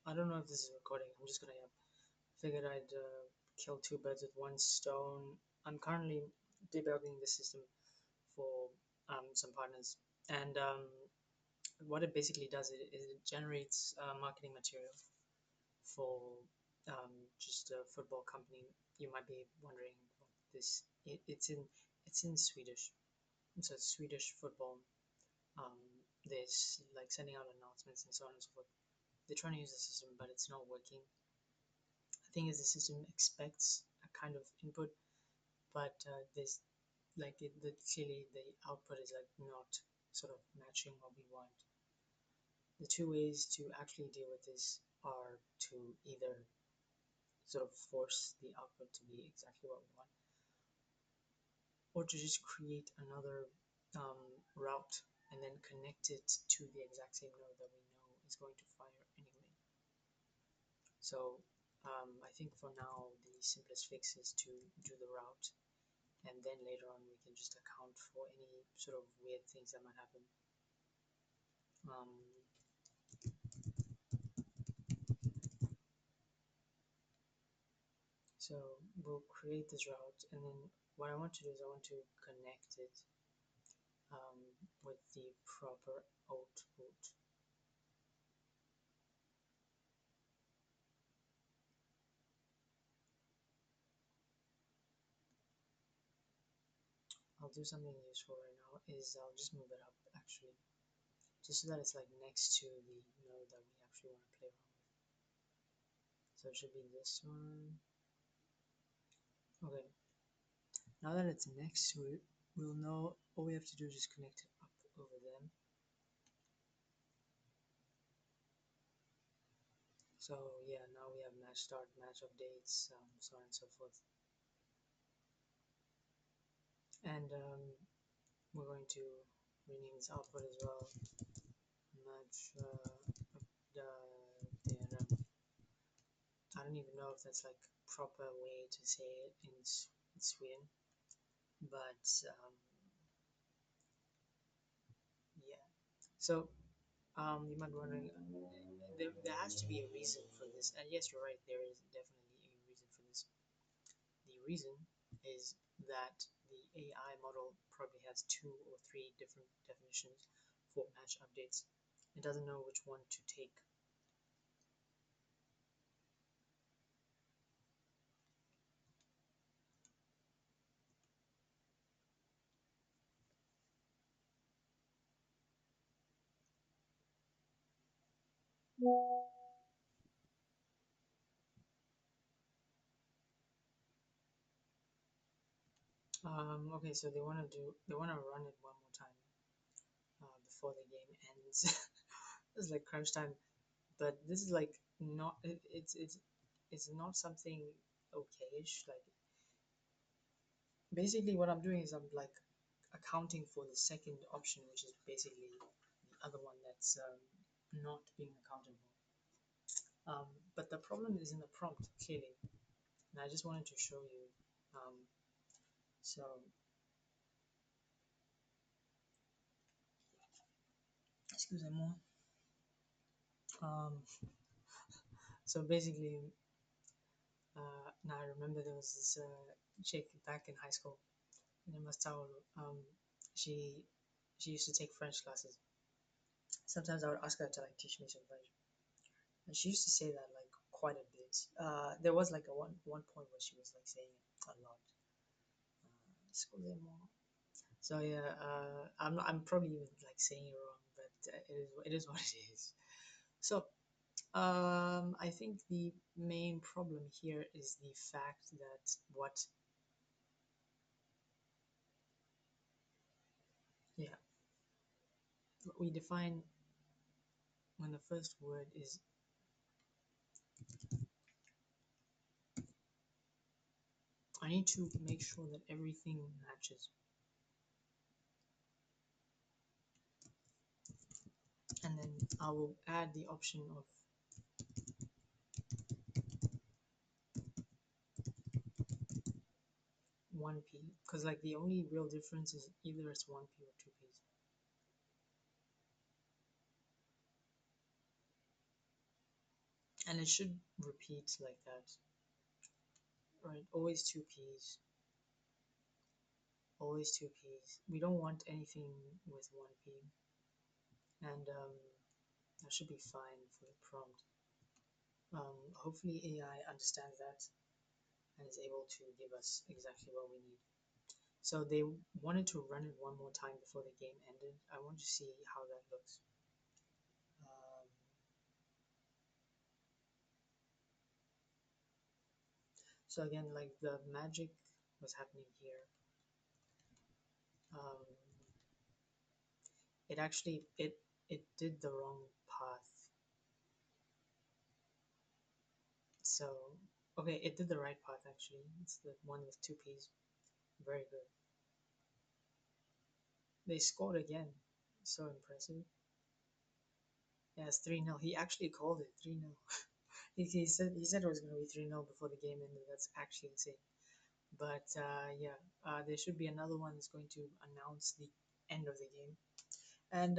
I don't know if this is recording. I'm just gonna figured I'd kill two birds with one stone. I'm currently debugging the system for some partners, and what it basically does is it generates marketing material for just a football company. You might be wondering what this. It's in Swedish. It's a Swedish football. Um, there's like sending out announcements and so on and so forth. They're trying to use the system, but it's not working. The thing is, the system expects a kind of input, but there's like clearly the output is like not sort of matching what we want. The two ways to actually deal with this are to either sort of force the output to be exactly what we want, or to just create another route and then connect it to the exact same node that we know is going to fire anyway. So I think for now the simplest fix is to do the route, and then later on we can just account for any sort of weird things that might happen. Um, so we'll create this route, and then what I want to do is I want to connect it with the proper output. I'll do something useful right now is I'll just move it up actually, just so that it's like next to the node that we actually want to play around with. So it should be this one. Okay, now that it's next to it, we'll know all we have to do is just connect it up over them. So yeah, now we have match start, match updates, so on and so forth. And we're going to rename this output as well. Match I don't even know if that's like proper way to say it in Sweden, but yeah. So you might be wondering, there has to be a reason for this, and yes, you're right. There is definitely a reason for this. The reason is that the AI model probably has two or three different definitions for match updates. It doesn't know which one to take. Okay, so they want to run it one more time before the game ends. It's like crunch time, but this is like not it's not something okayish. Like basically, what I'm doing is I'm like accounting for the second option, which is basically the other one that's not being accounted for. But the problem is in the prompt clearly, and I just wanted to show you. Um, so excusez-moi. Um, so basically, now I remember there was this chick back in high school. Her name was Taolo. She used to take French classes. Sometimes I would ask her to like teach me some French, and she used to say that like quite a bit. There was like a one point where she was like saying it a lot. Excusez-moi. So yeah, I'm probably even like saying it wrong, but it is what it is. So I think the main problem here is the fact that yeah what we define when the first word is I need to make sure that everything matches, and then I will add the option of 1p, because like the only real difference is either it's 1p or 2p's. and it should repeat like that, right? Always two P's, always two P's. We don't want anything with one P, and that should be fine for the prompt. Hopefully AI understands that and is able to give us exactly what we need. So they wanted to run it one more time before the game ended. I want to see how that looks. Um, so again, like the magic was happening here. Um, it actually it did the wrong path. So okay, it did the right path actually. It's the one with two P's. Very good. They scored again. So impressive. Yeah, it's 3-0. He actually called it 3-0. He said it was going to be 3-0 before the game ended. That's actually insane. But yeah, there should be another one that's going to announce the end of the game. And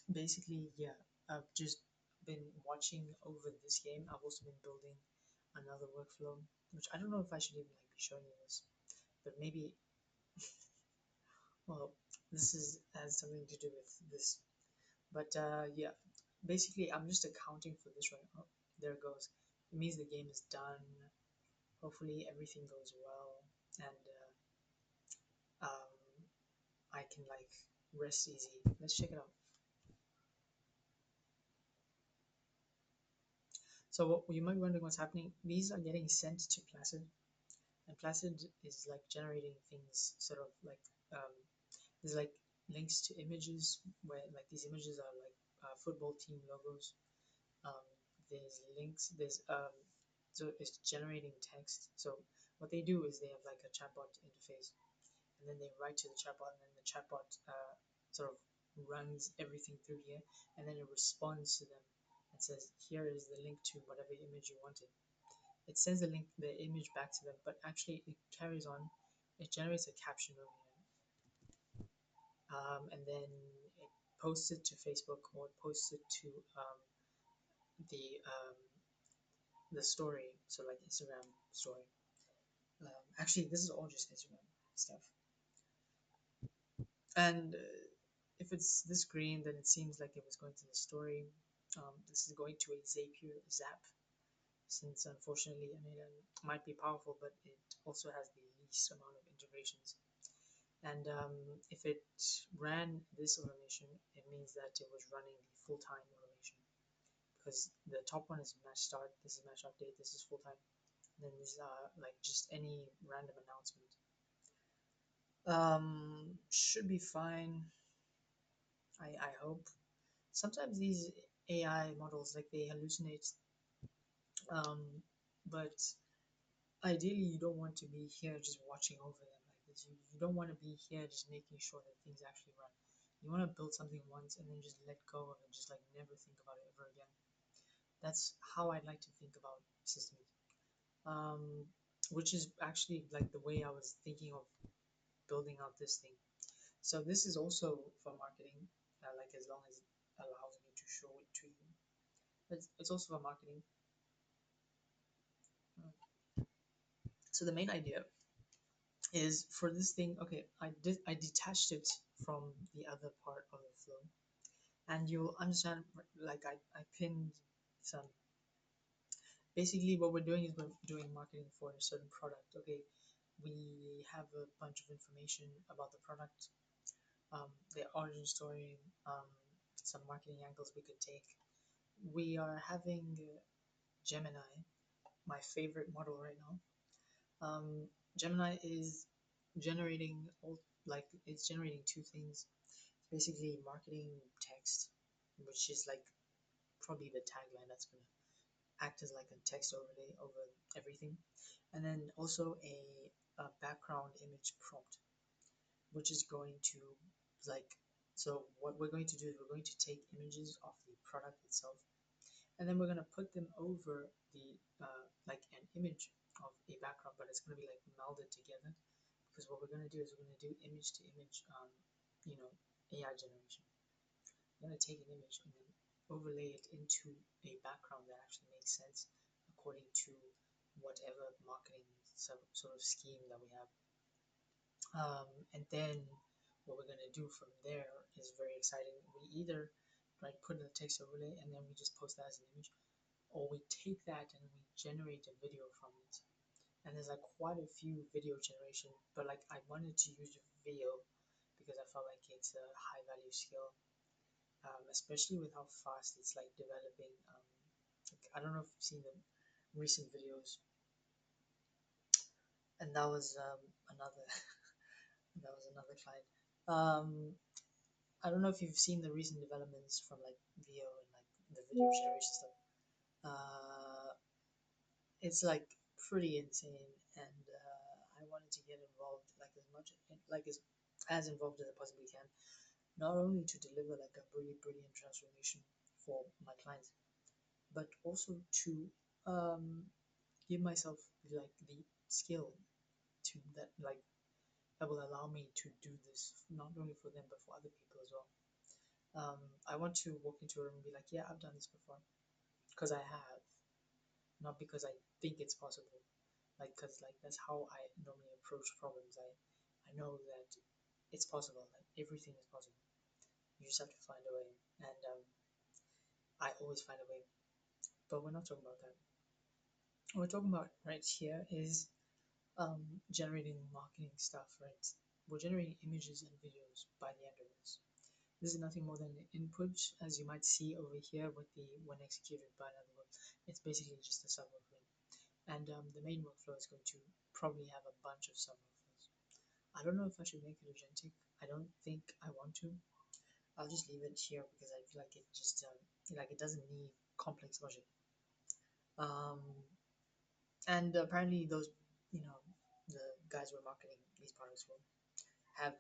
basically, yeah, I've just been watching over this game. I've also been building another workflow, which I don't know if I should even like be showing you this, but maybe, well, this is has something to do with this. But yeah, basically, I'm just accounting for this right now. There it goes. It means the game is done. Hopefully, everything goes well, and I can like rest easy. Let's check it out. So what you might be wondering what's happening. These are getting sent to Placid, and Placid is like generating things sort of like there's like links to images where like these images are like football team logos. Um, there's links. There's so it's generating text. So what they do is they have like a chatbot interface, and then they write to the chatbot, and then the chatbot sort of runs everything through here, and then it responds to them and says, "Here is the link to whatever image you wanted." It sends the image back to them, but actually it carries on. It generates a caption over here, and then it posts it to Facebook or it posts it to the story, so like Instagram story. Actually, this is all just Instagram stuff. And if it's this green, then it seems like it was going to the story. This is going to a Zapier Zap, since unfortunately, I mean, it might be powerful, but it also has the least amount of integrations. And if it ran this automation, it means that it was running the full-time automation, because the top one is match start, this is match update, this is full-time. Then these are like just any random announcement. Should be fine. I hope. Sometimes these AI models like they hallucinate, um, but ideally you don't want to be here just watching over them like this. You don't want to be here just making sure that things actually run. You want to build something once and then just let go of it, just like never think about it ever again. That's how I'd like to think about systems. Which is actually like the way I was thinking of building out this thing. So this is also for marketing, like as long as it allows me to show it to you. It's also for marketing. So the main idea is for this thing. Okay, I detached it from the other part of the flow, and you'll understand. Like I pinned some. Basically, what we're doing is we're doing marketing for a certain product. Okay, we have a bunch of information about the product, the origin story, some marketing angles we could take. We are having Gemini, my favorite model right now. Gemini is generating all like it's generating two things. It's basically marketing text, which is like probably the tagline that's gonna act as like a text overlay over everything, and then also a background image prompt, which is going to like so what we're going to do is we're going to take images of the product itself, and then we're going to put them over the like an image of a background, but it's going to be like melded together, because what we're going to do is we're going to do image to image, you know, AI generation. I'm going to take an image and then overlay it into a background that actually makes sense according to whatever marketing sort of scheme that we have. And then what we're gonna do from there is very exciting. We either put in a text overlay and then we just post that as an image, or we take that and we generate a video from it. And there's like quite a few video generation, but like I wanted to use video because I felt like it's a high value skill, especially with how fast it's like developing. Like, I don't know if you've seen the recent videos, and that was another that was another client. I don't know if you've seen the recent developments from like VO and like the video generation stuff. Uh, it's like pretty insane, and I wanted to get involved like as much like as involved as I possibly can, not only to deliver like a really brilliant transformation for my clients, but also to give myself like the skill to that like that will allow me to do this not only for them but for other people as well. I want to walk into a room and be like, yeah, I've done this before because I have, not because I think it's possible. Like, because like that's how I normally approach problems. I know that it's possible. Like everything is possible. You just have to find a way, and I always find a way. But we're not talking about that. What we're talking about right here is generating marketing stuff. Right, we're generating images and videos by the end of this. This is nothing more than an input, as you might see over here with the when executed by another word. It's basically just a subworkflow. And the main workflow is going to probably have a bunch of subworkflows. I don't know if I should make it agentic. I don't think I want to. I'll just leave it here because I feel like it just like it doesn't need complex logic. Um, and apparently those the guys who are marketing these products will have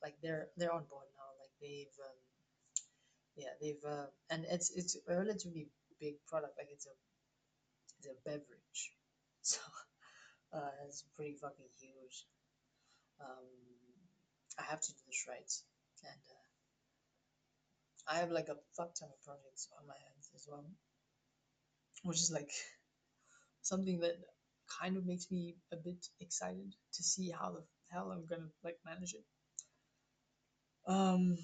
like they're on board now. Like they've and it's a relatively big product. Like it's a beverage, so it's pretty fucking huge. Um, I have to do this right, and I have like a fuck ton of projects on my hands as well, which is like something that kind of makes me a bit excited to see how the hell I'm gonna like manage it. Um,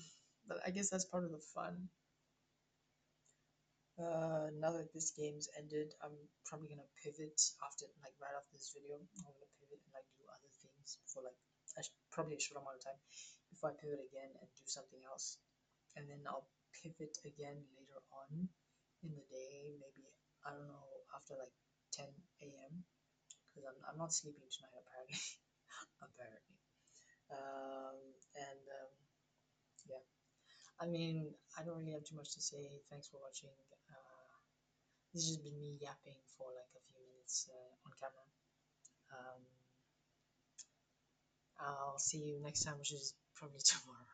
but I guess that's part of the fun. Now that this game's ended, I'm probably gonna pivot after like right after this video. I'm gonna pivot and like do other things for like probably a short amount of time before I pivot again and do something else. And then I'll pivot again later on in the day, maybe I don't know after like 10 a.m. because I'm not sleeping tonight apparently. Apparently. Um, and yeah, I mean I don't really have too much to say. Thanks for watching. This has just been me yapping for like a few minutes on camera. Um, I'll see you next time, which is probably tomorrow.